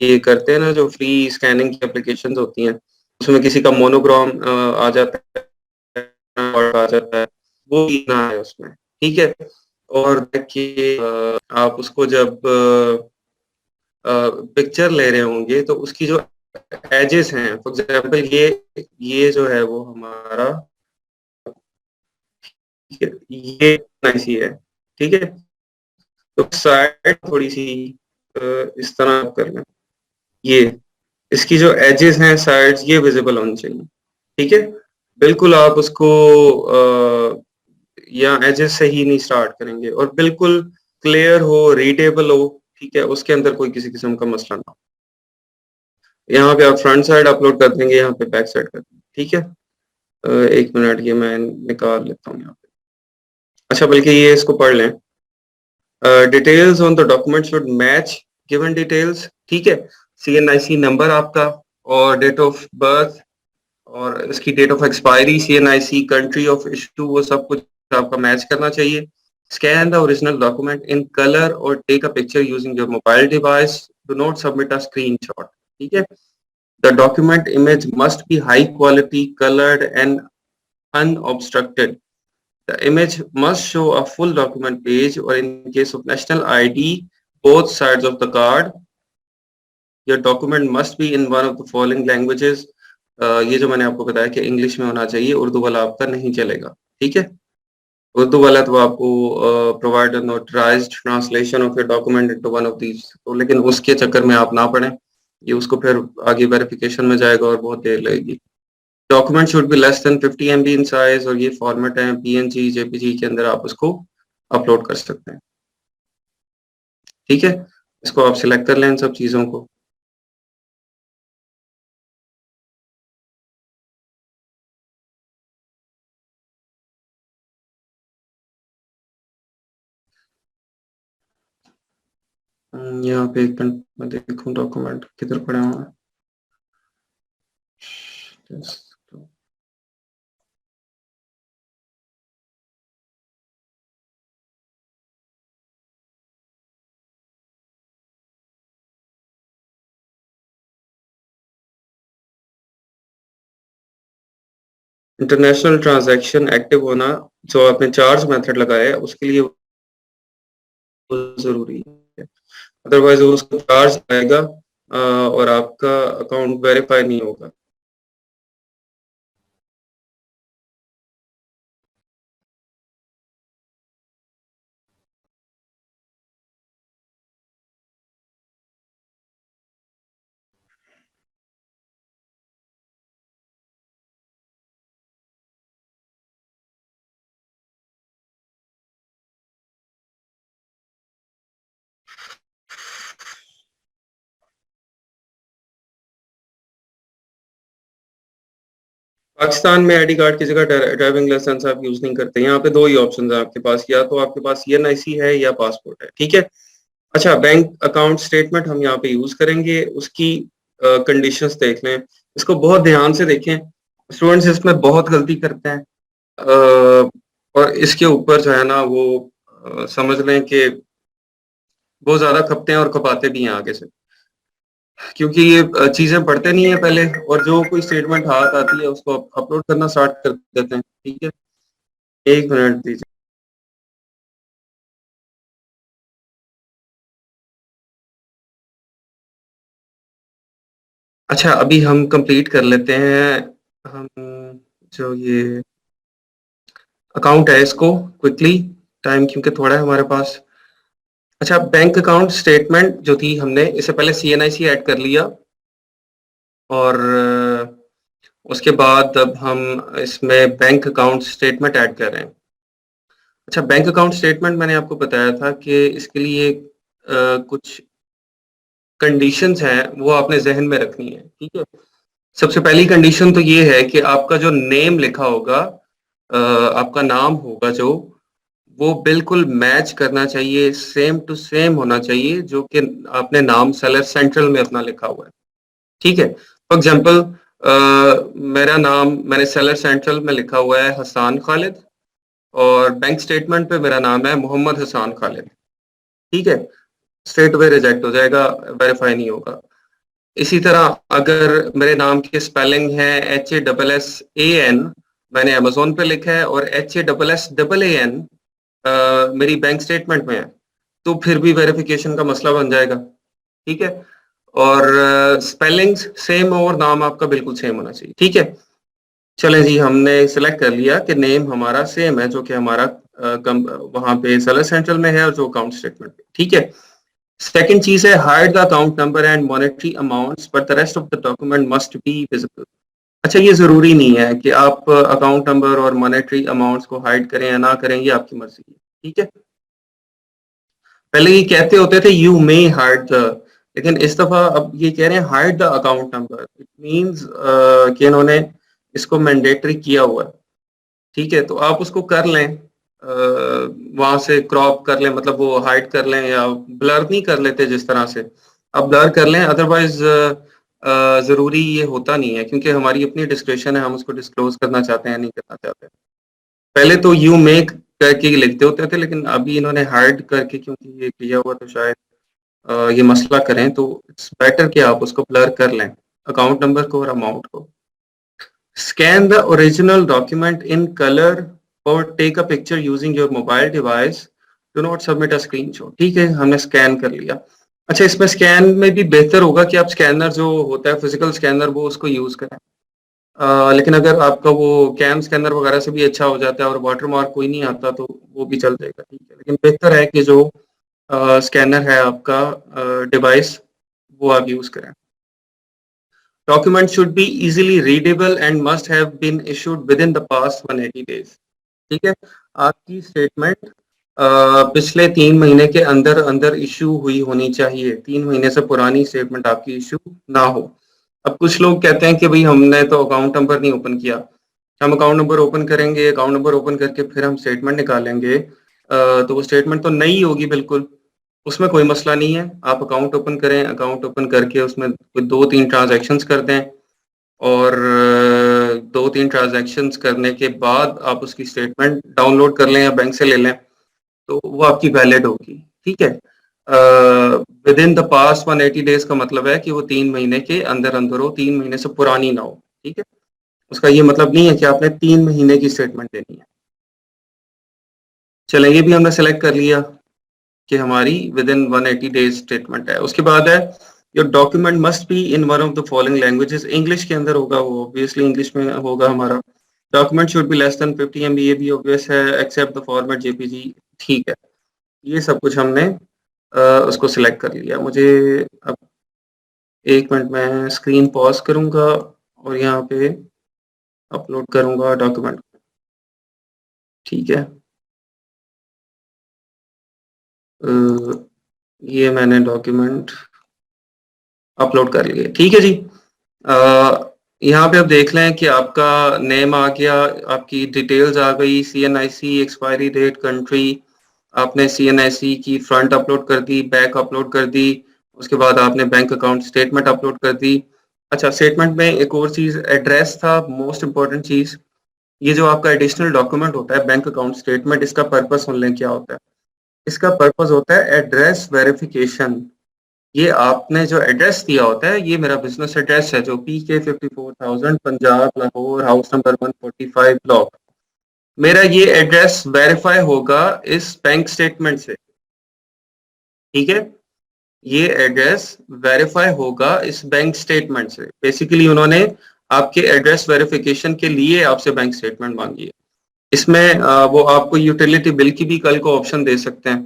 ये करते हैं ना जो फ्री स्कैनिंग की एप्लीकेशंस होती हैं, उसमें किसी का मोनोग्राम आ जाता है और आ जाता है, वो ना है उसमें, ठीक है। और देखिए आप उसको जब पिक्चर ले रहे होंगे तो उसकी जो एजेस हैं, फॉर एग्जांपल ये जो है वो हमारा, ये ऐसी है, ठीक है, तो साइड थोड़ी सी इस तरह आप कर लें, ये इसकी जो एजेस हैं साइड्स ये विजिबल होनी चाहिए, ठीक है। बिल्कुल आप उसको या एजेस से ही नहीं स्टार्ट करेंगे, और बिल्कुल क्लियर हो, रीडेबल हो, ठीक है, उसके अंदर कोई किसी किस्म का मसला ना हो। यहाँ पे आप फ्रंट साइड अपलोड कर देंगे, यहाँ पे बैक साइड कर देंगे, ठीक है। एक मिनट, ये मैं निकाल लेता हूँ यहाँ पे। अच्छा, बल्कि ये इसको पढ़ लें, details on the document should match given details, ठीक है। CNIC नंबर आपका और डेट ऑफ बर्थ और इसकी date of expiry, CNIC country of issue, वो सब कुछ आपका मैच करना चाहिए। Scan the original document in colour और take a picture using your mobile device, do not submit a screenshot, ठीक है। The document image must be high quality, coloured and unobstructed. The image must show a full document page, or in case of national ID, both sides of the card. Your document must be in one of the following languages. ये जो मैंने आपको बताया कि English में होना चाहिए, उर्दू वाला आपका नहीं चलेगा, ठीक है। उर्दू वाला तो आपको provide notarised translation of your document into one of these, तो लेकिन उसके चक्कर में आप ना पड़े, ये उसको फिर आगे वेरिफिकेशन में जाएगा और बहुत देर लगेगी। Document should be less than 50 MB in size, और ये फॉर्मेट है PNG JPG के अंदर आप उसको अपलोड कर सकते हैं। ठीक है, इसको आप सिलेक्ट कर लें इन सब चीजों को। यहाँ पे एक मिनट मैं देखूं डॉक्यूमेंट किधर पड़े हुए हैं। इंटरनेशनल ट्रांजैक्शन एक्टिव होना, जो आपने चार्ज मेथड लगाया है उसके लिए वो जरूरी है, अदरवाइज उसको चार्ज आएगा और आपका अकाउंट वेरीफाई नहीं होगा। पाकिस्तान में आईडी कार्ड की जगह ड्राइविंग लाइसेंस आप यूज नहीं करते। यहाँ पे दो ही ऑप्शन है आपके पास, या तो आपके पास NIC है या पासपोर्ट है। ठीक है, अच्छा बैंक अकाउंट स्टेटमेंट हम यहाँ पे यूज करेंगे, उसकी कंडीशंस देख लें, इसको बहुत ध्यान से देखें। स्टूडेंट्स इसमें बहुत गलती करते हैं और इसके ऊपर जो है ना वो समझ लें कि बहुत ज्यादा खपते हैं और खपाते भी हैं आगे से, क्योंकि ये चीजें पढ़ते नहीं है पहले, और जो कोई स्टेटमेंट हाथ आती है उसको अपलोड करना स्टार्ट कर देते हैं। ठीक है, एक मिनट दीजिए। अच्छा, अभी हम कंप्लीट कर लेते हैं, हम जो ये अकाउंट है इसको क्विकली, टाइम क्योंकि थोड़ा है हमारे पास। अच्छा, बैंक अकाउंट स्टेटमेंट जो थी हमने इससे पहले CNIC ऐड कर लिया, और उसके बाद अब हम इसमें बैंक अकाउंट स्टेटमेंट ऐड कर रहे हैं। अच्छा, बैंक अकाउंट स्टेटमेंट मैंने आपको बताया था कि इसके लिए कुछ कंडीशंस हैं वो आपने जहन में रखनी है। ठीक है, सबसे पहली कंडीशन तो ये है कि आपका जो नेम लिखा होगा, आपका नाम होगा जो, वो बिल्कुल मैच करना चाहिए, सेम टू सेम होना चाहिए जो कि आपने नाम सेलर सेंट्रल में अपना लिखा हुआ है। ठीक है, फॉर एग्जांपल मेरा नाम मैंने सेलर सेंट्रल में लिखा हुआ है हसान खालिद, और बैंक स्टेटमेंट पे मेरा नाम है मोहम्मद हसान खालिद। ठीक है, स्ट्रेट अवे रिजेक्ट हो जाएगा, वेरीफाई नहीं होगा। इसी तरह अगर मेरे नाम की स्पेलिंग है HASSAN, मैंने अमेजोन पे लिखा है, और HASSAAN मेरी बैंक स्टेटमेंट में है, तो फिर भी वेरिफिकेशन का मसला बन जाएगा। ठीक है, और स्पेलिंग्स सेम हो और नाम आपका बिल्कुल सेम होना चाहिए। ठीक है, चलें जी, हमने सिलेक्ट कर लिया कि नेम हमारा सेम है जो कि हमारा वहां पे सेलर सेंट्रल में है और जो अकाउंट स्टेटमेंट पे। ठीक है, सेकंड चीज है hide the account number and monetary amounts but the rest of the document must be visible. अच्छा, ये जरूरी नहीं है कि आप अकाउंट नंबर और मॉनेटरी अमाउंट्स को हाइड करें या ना करें, ये आपकी मर्जी है। ठीक है, पहले ये कहते होते थे यू मे हाइड द, लेकिन इस दफा अब ये कह रहे हैं hide the account number. It means कि इन्होंने इसको मैंडेटरी किया हुआ है। ठीक है, तो आप उसको कर लें, वहां से क्रॉप कर लें, मतलब वो हाइड कर लें, या ब्लर नहीं कर लेते जिस तरह से, आप ब्लर कर लें। अदरवाइज जरूरी ये होता नहीं है, क्योंकि हमारी अपनी डिस्क्रिप्शन है, हम उसको डिस्क्लोज करना चाहते हैं नहीं करना चाहते। पहले तो यू मेक करके लिखते होते थे, लेकिन अभी इन्होंने हाइड करके क्योंकि ये किया हुआ, तो शायद ये मसला करें, तो इट्स बेटर कि आप उसको ब्लर कर लें, अकाउंट नंबर को और अमाउंट को। Scan the original document in color or take a picture using your mobile device. Do not submit a screenshot. ठीक है, हमने स्कैन कर लिया। अच्छा, इसमें स्कैन में भी बेहतर होगा कि आप स्कैनर जो होता है फिजिकल स्कैनर वो उसको यूज करें। लेकिन अगर आपका वो कैम स्कैनर वगैरह से भी अच्छा हो जाता है और वाटर मार्क कोई नहीं आता तो वो भी चल जाएगा, ठीक है। लेकिन बेहतर है कि जो स्कैनर है आपका डिवाइस, वो आप यूज करें। Document should be easily readable and must have been issued within the past 180 days, ठीक है। आपकी स्टेटमेंट पिछले 3 महीने के अंदर अंदर इशू हुई होनी चाहिए। 3 महीने से पुरानी स्टेटमेंट आपकी इशू ना हो। अब कुछ लोग कहते हैं कि भाई हमने तो अकाउंट नंबर नहीं ओपन किया। हम अकाउंट नंबर ओपन करेंगे, अकाउंट नंबर ओपन करके फिर हम स्टेटमेंट निकालेंगे, तो वो स्टेटमेंट तो नई होगी बिल्कुल। उसमें कोई मसला नहीं है, आप अकाउंट ओपन करें, अकाउंट ओपन करके उसमें कोई 2-3 ट्रांजैक्शंस कर दें और 2-3 ट्रांजैक्शंस करने के बाद आप उसकी स्टेटमेंट डाउनलोड कर लें या बैंक से ले लें, तो वो आपकी वैलिड होगी, ठीक है। With in the past 180 days का मतलब है कि वो 3 महीने के अंदर अंदर हो, 3 महीने से पुरानी ना हो, ठीक है। उसका ये मतलब नहीं है कि आपने 3 महीने की स्टेटमेंट देनी है। चलें, ये भी हमने सेलेक्ट कर लिया कि हमारी विद इन 180 डेज स्टेटमेंट है। उसके बाद है your document must be in one of the following languages. English के अंदर होगा, वो ऑब्वियसली इंग्लिश में होगा हमारा। Document should be less than 50 MB, ये भी ऑब्वियस है, एक्सेप्ट द फॉर्मेट JPG, ठीक है। ये सब कुछ हमने उसको सिलेक्ट कर लिया। मुझे अब 1 मिनट में स्क्रीन पॉज करूंगा और यहाँ पे अपलोड करूंगा डॉक्यूमेंट, ठीक है। ये मैंने डॉक्यूमेंट अपलोड कर लिए, ठीक है जी। यहाँ पे आप देख लें कि आपका नेम आ गया, आपकी डिटेल्स आ गई, CNIC, एक्सपायरी डेट, कंट्री, आपने CNIC की फ्रंट अपलोड कर दी, बैक अपलोड कर दी, उसके बाद आपने बैंक अकाउंट स्टेटमेंट अपलोड कर दी। अच्छा, स्टेटमेंट में एक और चीज़ एड्रेस था, मोस्ट इंपॉर्टेंट चीज़। ये जो आपका एडिशनल डॉक्यूमेंट होता है बैंक अकाउंट स्टेटमेंट, इसका पर्पस सुन लें क्या होता है। इसका पर्पस होता है एड्रेस वेरिफिकेशन। ये आपने जो एड्रेस दिया होता है, ये मेरा बिजनेस एड्रेस है जो PK 54,000 Punjab Lahore house number 145 block. मेरा ये एड्रेस वेरीफाई होगा इस बैंक स्टेटमेंट से, ठीक है। ये एड्रेस वेरीफाई होगा इस बैंक स्टेटमेंट से। बेसिकली उन्होंने आपके एड्रेस वेरिफिकेशन के लिए आपसे बैंक स्टेटमेंट मांगी है। इसमें वो आपको यूटिलिटी बिल की भी कल को ऑप्शन दे सकते हैं,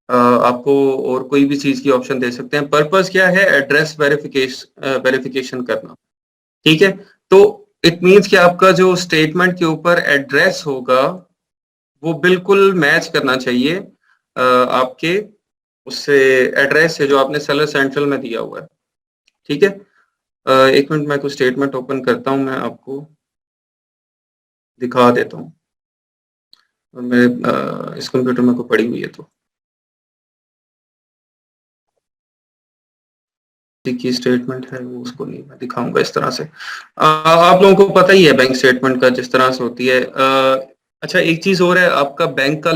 आपको और कोई भी चीज की ऑप्शन दे सकते हैं। पर्पस क्या है? एड्रेस वेरिफिकेशन करना, ठीक है। तो इट मीन्स कि आपका जो स्टेटमेंट के ऊपर एड्रेस होगा वो बिल्कुल मैच करना चाहिए आपके उससे एड्रेस से जो आपने सेलर सेंट्रल में दिया हुआ है, ठीक है। 1 मिनट मैं कुछ स्टेटमेंट ओपन करता हूँ, मैं आपको दिखा देता हूँ। मेरे इस कंप्यूटर में को पड़ी हुई है तो की स्टेटमेंट है वो, उसको नहीं मैं दिखाऊंगा इस तरह से। आप लोगों को पता ही है बैंक स्टेटमेंट का जिस तरह से होती है। अच्छा, एक चीज और है, आपका बैंक का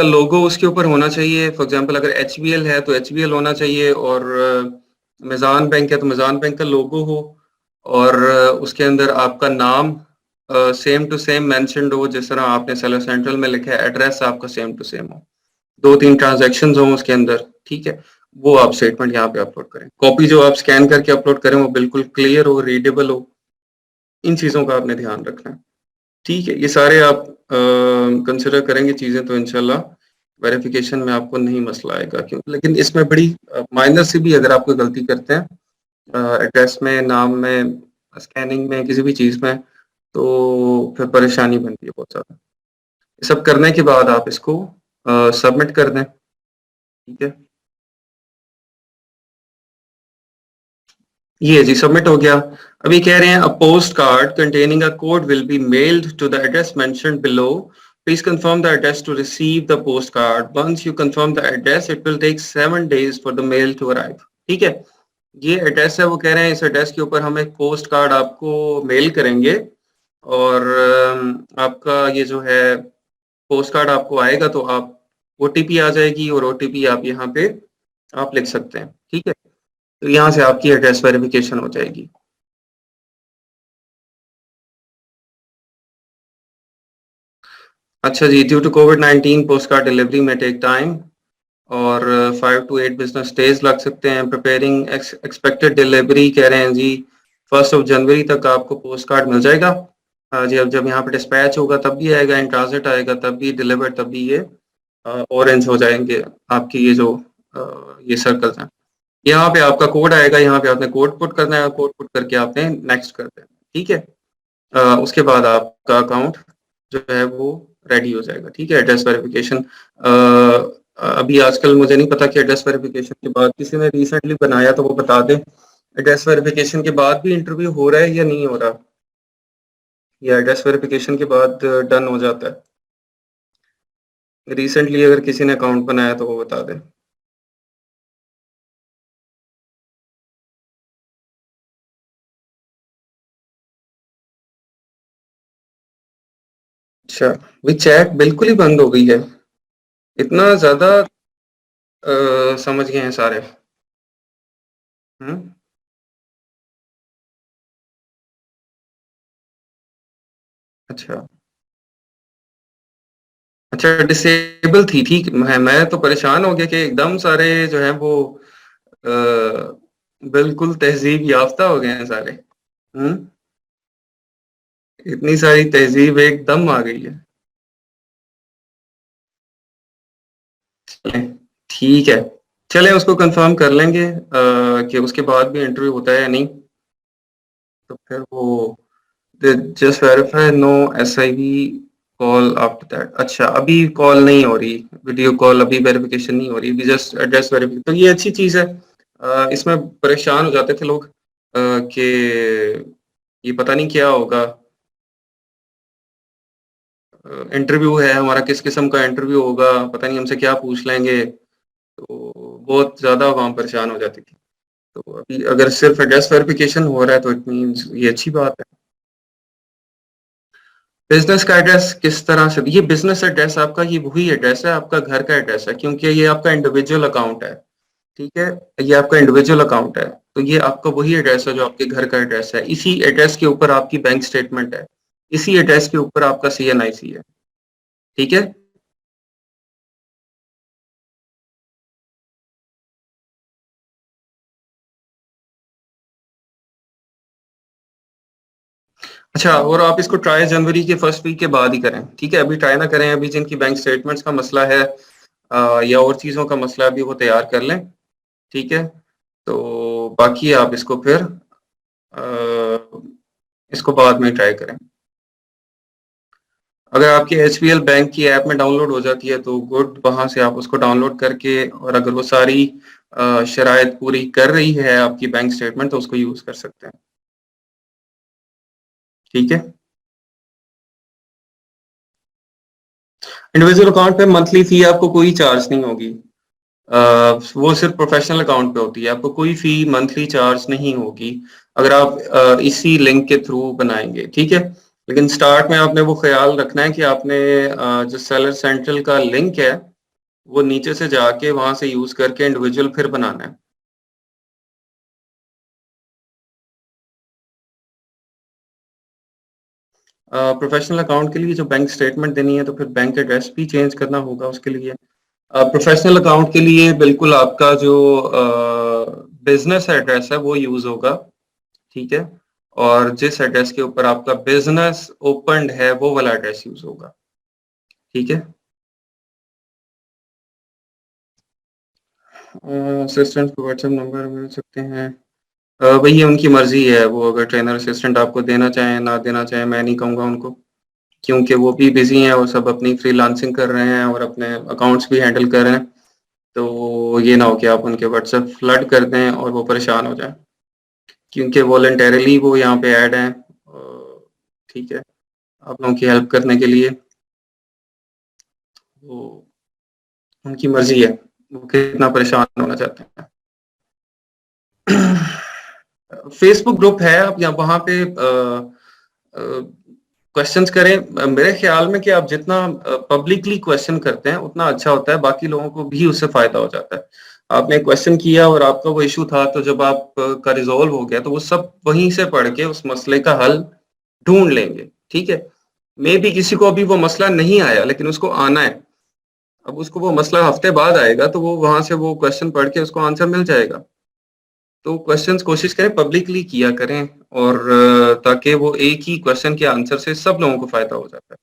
लोगो उसके ऊपर होना चाहिए। फॉर एग्जांपल अगर HBL है तो HBL होना चाहिए, और मिजान बैंक है तो मिजान बैंक का लोगो हो, और उसके अंदर आपका नाम सेम टू सेम मेंशन्ड हो, जिस तरह आपने सेलर सेंट्रल में लिखा है, एड्रेस आपका सेम टू सेम हो, 2-3 ट्रांजैक्शंस हो उसके अंदर, ठीक है। वो आप स्टेटमेंट यहाँ पे अपलोड करें। कॉपी जो आप स्कैन करके अपलोड करें वो बिल्कुल क्लियर हो, रीडेबल हो। इन चीज़ों का आपने ध्यान रखना है, ठीक है। ये सारे आप कंसिडर करेंगे चीज़ें तो इंशाल्लाह वेरिफिकेशन में आपको नहीं मसला आएगा। क्यों? लेकिन इसमें बड़ी माइनर से भी अगर आप कोई गलती करते हैं एड्रेस में, नाम में, स्कैनिंग में, किसी भी चीज़ में, तो फिर परेशानी बनती है बहुत ज़्यादा। ये सब करने के बाद आप इसको सबमिट कर दें, ठीक है। ये जी सबमिट हो गया। अभी कह रहे हैं a post card containing a code will be mailed to the address mentioned below, please confirm the address to receive the post card, once you confirm the address it will take 7 days for the mail to arrive, ठीक है। ये address है, वो कह रहे हैं इस address के ऊपर हम एक पोस्ट कार्ड आपको मेल करेंगे, और आपका ये जो है पोस्ट कार्ड आपको आएगा तो आप OTP आ जाएगी, और OTP आप यहाँ पे आप लिख सकते हैं, ठीक है। तो यहाँ से आपकी एड्रेस वेरिफिकेशन हो जाएगी। अच्छा जी, due to COVID-19 post card delivery में टेक टाइम, और 5 to 8 बिजनेस डेज लग सकते हैं। प्रिपेयरिंग एक्सपेक्टेड डिलीवरी कह रहे हैं जी 1 तक आपको पोस्ट कार्ड मिल जाएगा। जब जब यहाँ पे डिस्पैच होगा तब भी आएगा, इन ट्रांजिट आएगा तब भी, डिलीवर्ड तब भी ये ऑरेंज हो जाएंगे आपकी ये जो ये सर्कल्स हैं। यहाँ पे आपका कोड आएगा, यहाँ पे आपने कोड पुट करना है, कोड पुट करके आपने नेक्स्ट कर देना, ठीक है। उसके बाद आपका अकाउंट जो है वो रेडी हो जाएगा, ठीक है। एड्रेस वेरिफिकेशन अभी आजकल मुझे नहीं पता कि एड्रेस वेरिफिकेशन के बाद, किसी ने रिसेंटली बनाया तो वो बता दें, एड्रेस वेरिफिकेशन के बाद भी इंटरव्यू हो रहा है या नहीं हो रहा, या एड्रेस वेरिफिकेशन के बाद डन हो जाता है। रिसेंटली अगर किसी ने अकाउंट बनाया तो वो बता दें। अच्छा, भी चैट बिल्कुल ही बंद हो गई है, इतना ज्यादा समझ गए हैं सारे। हम्म। अच्छा अच्छा, डिसेबल थी, ठीक। मैं तो परेशान हो गया कि एकदम सारे जो है वो अ, बिल्कुल तहजीब याफ्ता हो गए हैं सारे। हम्म। इतनी सारी तहजीब एकदम आ गई है। चलें, ठीक है, चलें उसको कंफर्म कर लेंगे कि उसके बाद भी इंटरव्यू होता है या नहीं। तो फिर वो just verify no SIV call after that. अच्छा, अभी कॉल नहीं हो रही, वीडियो कॉल अभी वेरिफिकेशन नहीं हो रही, अभी जस्ट एड्रेस वेरिफिकेशन, तो ये अच्छी चीज़ है। इसमें परेशान हो जाते थे लोग कि ये पता नहीं क्या होगा, इंटरव्यू है हमारा, किस किस्म का इंटरव्यू होगा, पता नहीं हमसे क्या पूछ लेंगे, तो बहुत ज़्यादा आवाम परेशान हो जाती थी। तो अभी अगर सिर्फ एड्रेस वेरिफिकेशन हो रहा है तो इट मीन्स ये अच्छी बात है। बिजनेस का एड्रेस किस तरह से, ये बिजनेस एड्रेस आपका ये वही एड्रेस है, आपका घर का एड्रेस है, क्योंकि ये आपका इंडिविजुअल अकाउंट है, ठीक है। ये आपका इंडिविजुअल अकाउंट है, तो ये आपका वही एड्रेस है जो आपके घर का एड्रेस है, इसी एड्रेस के ऊपर आपकी बैंक स्टेटमेंट है, इसी एड्रेस के ऊपर आपका CNIC है, ठीक है। अच्छा, और आप इसको ट्राई जनवरी के फर्स्ट वीक के बाद ही करें, ठीक है। अभी ट्राई ना करें, अभी जिनकी बैंक स्टेटमेंट्स का मसला है या और चीज़ों का मसला है, अभी वो तैयार कर लें, ठीक है। तो बाकी आप इसको फिर इसको बाद में ट्राई करें। अगर आपकी HPL बैंक की ऐप में डाउनलोड हो जाती है तो गुड, वहां से आप उसको डाउनलोड करके, और अगर वो सारी शराइत पूरी कर रही है आपकी बैंक स्टेटमेंट, तो उसको यूज कर सकते हैं, ठीक है। इंडिविजुअल अकाउंट पे मंथली फी आपको कोई चार्ज नहीं होगी, वो सिर्फ प्रोफेशनल अकाउंट पे होती है, आपको कोई फी मंथली चार्ज नहीं होगी अगर आप इसी लिंक के थ्रू बनाएंगे, ठीक है। लेकिन स्टार्ट में आपने वो ख्याल रखना है कि आपने जो सेलर सेंट्रल का लिंक है वो नीचे से जाके वहां से यूज करके इंडिविजुअल फिर बनाना है। प्रोफेशनल अकाउंट के लिए जो बैंक स्टेटमेंट देनी है तो फिर बैंक एड्रेस भी चेंज करना होगा उसके लिए। प्रोफेशनल अकाउंट के लिए बिल्कुल आपका जो बिजनेस एड्रेस है वो यूज होगा, ठीक है। और जिस एड्रेस के ऊपर आपका बिजनेस ओपन्ड है वो वाला एड्रेस यूज होगा, ठीक है। असिस्टेंट को व्हाट्सएप नंबर मिल सकते हैं, वही उनकी मर्जी है, वो अगर ट्रेनर असिस्टेंट आपको देना चाहें ना देना चाहें, मैं नहीं कहूँगा उनको, क्योंकि वो भी बिजी हैं और सब अपनी फ्रीलांसिंग कर रहे हैं और अपने अकाउंट्स भी हैंडल कर रहे हैं। तो ये ना हो कि आप उनके व्हाट्सएप फ्लड कर दें और वो परेशान हो जाए, क्योंकि वॉलंटरली वो यहाँ पे ऐड हैं, ठीक है, आप लोगों की हेल्प करने के लिए। वो उनकी मर्जी है वो कितना परेशान होना चाहते हैं। फेसबुक ग्रुप है, आप यहाँ वहाँ पे क्वेश्चंस करें। मेरे ख्याल में कि आप जितना पब्लिकली क्वेश्चन करते हैं उतना अच्छा होता है, बाकी लोगों को भी उससे फायदा हो जाता है। आपने क्वेश्चन किया और आपका वो इशू था, तो जब आप का रिजॉल्व हो गया तो वो सब वहीं से पढ़ के उस मसले का हल ढूंढ लेंगे, ठीक है। मे भी किसी को अभी वो मसला नहीं आया लेकिन उसको आना है, अब उसको वो मसला हफ्ते बाद आएगा तो वो वहां से वो क्वेश्चन पढ़ के उसको आंसर मिल जाएगा, तो क्वेश्चंस कोशिश करें पब्लिकली किया करें, और ताकि वो एक ही क्वेश्चन के आंसर से सब लोगों को फायदा हो जाता है।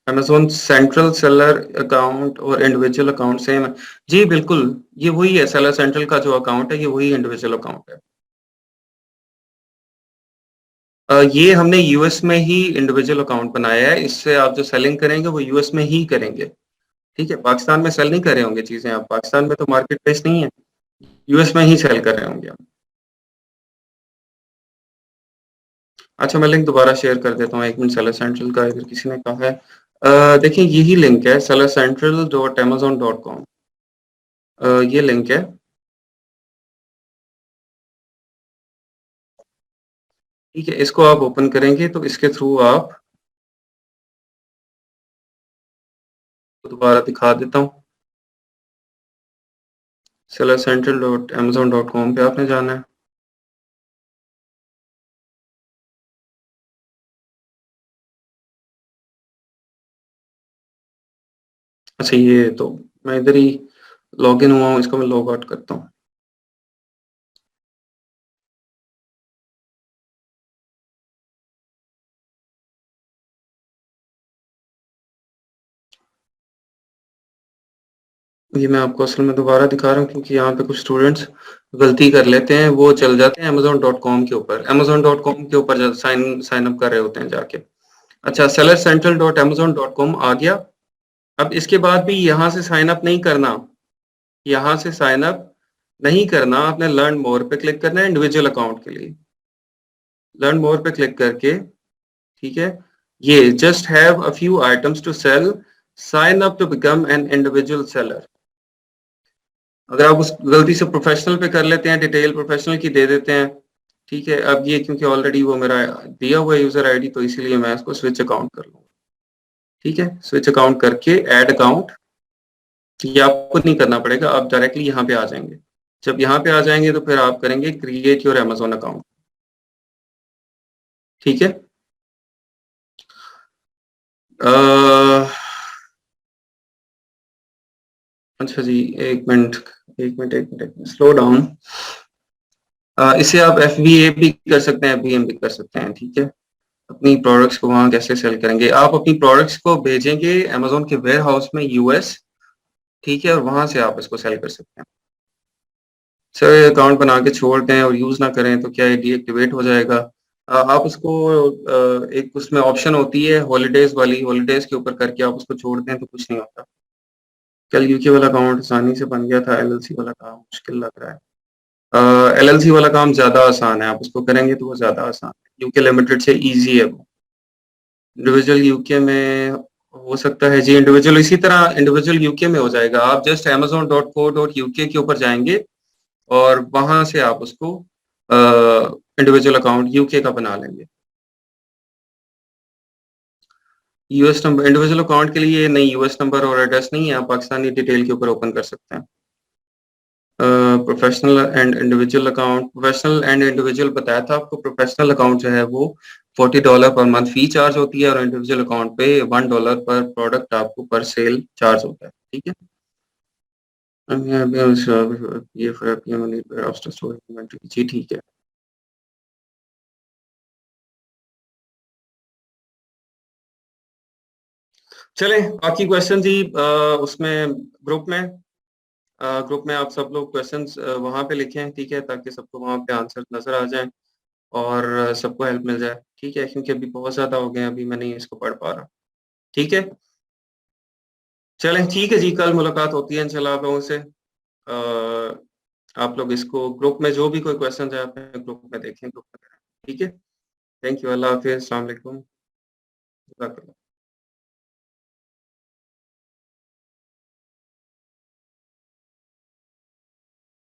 अमेज़न सेंट्रल सेलर अकाउंट और इंडिविजुअल अकाउंट सेम है? जी बिल्कुल, ये वही है, सेलर सेंट्रल का जो अकाउंट है ये वही इंडिविजुअल अकाउंट है। ये हमने यूएस में ही इंडिविजुअल अकाउंट बनाया है, इससे आप जो सेलिंग करेंगे वो यूएस में ही करेंगे, ठीक है? पाकिस्तान में सेल नहीं कर रहे होंगे चीज़ें आप, पाकिस्तान में तो मार्केट प्लेस नहीं है, यूएस में ही सेल कर रहे होंगे आप। अच्छा, मैं लिंक दोबारा शेयर कर देता हूँ, 1 मिनट। सेलर सेंट्रल का इधर किसी ने कहा है, देखिए यही लिंक है sellercentral.amazon.com, ये लिंक है, ठीक है? इसको आप ओपन करेंगे तो इसके थ्रू आप, दोबारा दिखा देता हूँ, sellercentral.amazon.com पे आपने जाना है। अच्छा, ये तो मैं इधर ही लॉगिन हुआ हूँ, इसको मैं लॉग आउट करता हूँ। ये मैं आपको असल में दोबारा दिखा रहा हूँ क्योंकि यहाँ पे कुछ स्टूडेंट्स गलती कर लेते हैं, वो चल जाते हैं amazon.com के ऊपर, amazon.com के ऊपर साइन अप कर रहे होते हैं जाके। अच्छा, sellercentral.amazon.com आ गया। अब इसके बाद भी यहाँ से साइन अप नहीं करना, यहाँ से साइन अप नहीं करना, आपने लर्न मोर पे क्लिक करना है इंडिविजुअल अकाउंट के लिए। लर्न मोर पे क्लिक करके, ठीक है, ये just have a few items to sell, sign up to become an individual seller. अगर आप उस गलती से प्रोफेशनल पे कर लेते हैं, डिटेल प्रोफेशनल की दे देते हैं, ठीक है, अब ये क्योंकि ऑलरेडी वो मेरा दिया हुआ है यूजर आईडी, तो इसीलिए मैं इसको स्विच अकाउंट कर लूंगा, ठीक है? स्विच अकाउंट करके ऐड अकाउंट, ये आपको नहीं करना पड़ेगा, आप डायरेक्टली यहाँ पे आ जाएंगे। जब यहाँ पे आ जाएंगे तो फिर आप करेंगे क्रिएट योर अमेजोन अकाउंट, ठीक है? अच्छा जी, एक मिनट, स्लो डाउन। इसे आप FBA भी कर सकते हैं, FBM भी कर सकते हैं, ठीक है? अपनी प्रोडक्ट्स को वहां कैसे सेल करेंगे, आप अपनी प्रोडक्ट्स को भेजेंगे अमेजोन के वेयर हाउस में यूएस, ठीक है, और वहां से आप इसको सेल कर सकते हैं। सर अकाउंट बना के छोड़ दें और यूज ना करें तो क्या ये डीएक्टिवेट हो जाएगा? आप उसको एक उसमें ऑप्शन होती है हॉलीडेज वाली, हॉलीडेज के ऊपर करके आप उसको छोड़ दें तो कुछ नहीं होता। कल यूके वाला अकाउंट आसानी से बन गया था, एलएलसी वाला काम मुश्किल लग रहा है। एलएलसी वाला काम ज्यादा आसान है, आप उसको करेंगे तो वो ज्यादा आसान है, यूके लिमिटेड से इजी है वो। इंडिविजुअल यूके में हो सकता है जी, इंडिविजुअल इसी तरह इंडिविजुअल यूके में हो जाएगा, आप जस्ट amazon.co.uk के ऊपर जाएंगे और वहां से आप उसको इंडिविजुअल अकाउंट यूके का बना लेंगे। यूएस नंबर इंडिविजुअल अकाउंट के लिए नहीं, यूएस नंबर और एड्रेस नहीं है, आप पाकिस्तानी डिटेल के ऊपर ओपन कर सकते हैं। Professional and individual account, professional and individual बताया था आपको, प्रोफेशनल अकाउंट जो है वो $40 पर मंथ फी चार्ज होती है, और इंडिविजुअल अकाउंट पे $1 पर प्रोडक्ट आपको पर सेल चार्ज होता है, ठीक है? जी ठीक है। चलें बाकी क्वेश्चन जी, उसमें ग्रुप में आप सब लोग क्वेश्चंस वहां पे लिखें, ठीक है, ताकि सबको वहां पे आंसर नजर आ जाए और सबको हेल्प मिल जाए, ठीक है? क्योंकि अभी बहुत ज्यादा हो गए हैं, अभी मैं नहीं इसको पढ़ पा रहा, ठीक है? चलें ठीक है जी, कल मुलाकात होती है इंशाल्लाह आप लोगों से। आप लोग इसको ग्रुप में जो भी कोई क्वेश्चन है अपने ग्रुप में देखें, ग्रुप में करें, ठीक है? थैंक यू, अल्लाह हाफिज, अस्सलाम वालेकुम।